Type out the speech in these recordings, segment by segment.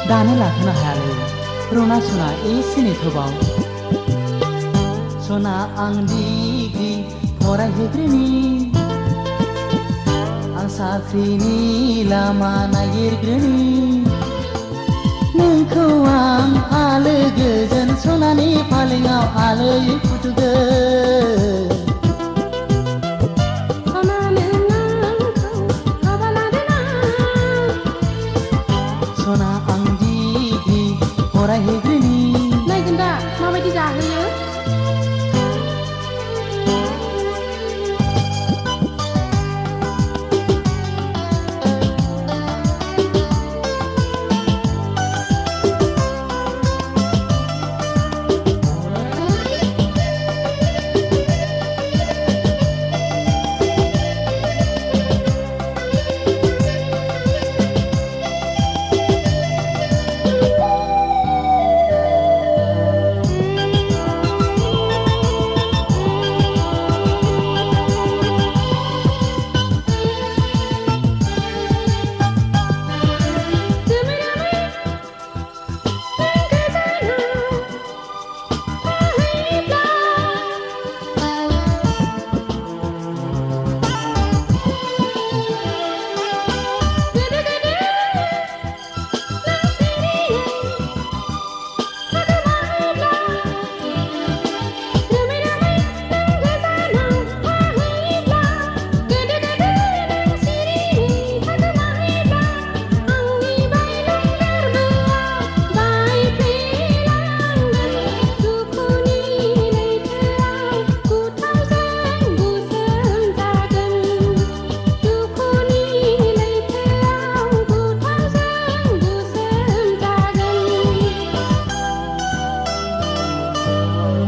दानो लाथ'नो हायालै रना सना एसे नेथ'बाव सना आं डिग्री फरायहैग्रोनि आं साख्रिनि लामा नागिरग्रोनि नोंखौ आं आलो गोजोन सनानि फालेङाव आलोयै फुथुगोन सना आं डिग्री फरायहैग्रोनि नायगोन दा माबायदि जाहोयो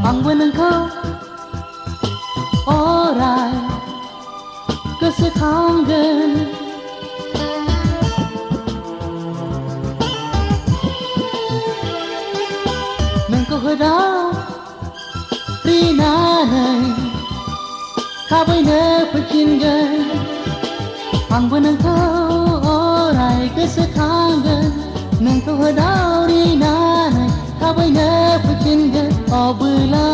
आंबो नोंखौ अराय गोसोखांगोन नोंखौ हराव रिनानै थाबैनो फैफिनगोन आंबो नोंखौ अराय गोसोखांगोन नोंखौ हराव रिनानै थाबैनो फैफिनगोन अबोला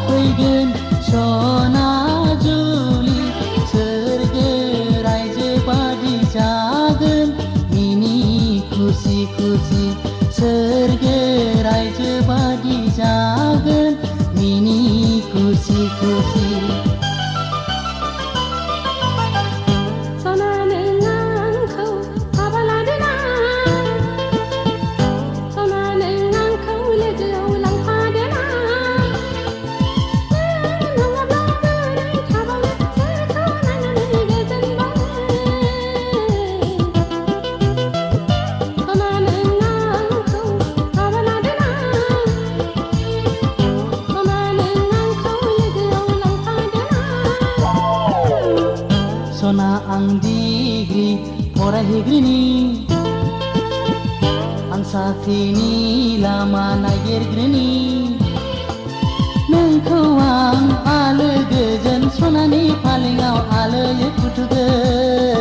फैगोन सना जुलि सोरगो रायजो बादि जागोन मिनि खुसि खुसि सोरगो रायजो बादि जागोन मिनि खुसि खुसि सना आं डिग्री फरायहैग्रोनि आं साख्रिनि लामा नागिरग्रोनि नोंखौ आं आलो गोजोन सनानि फालेङाव आलोयै फुथुगोन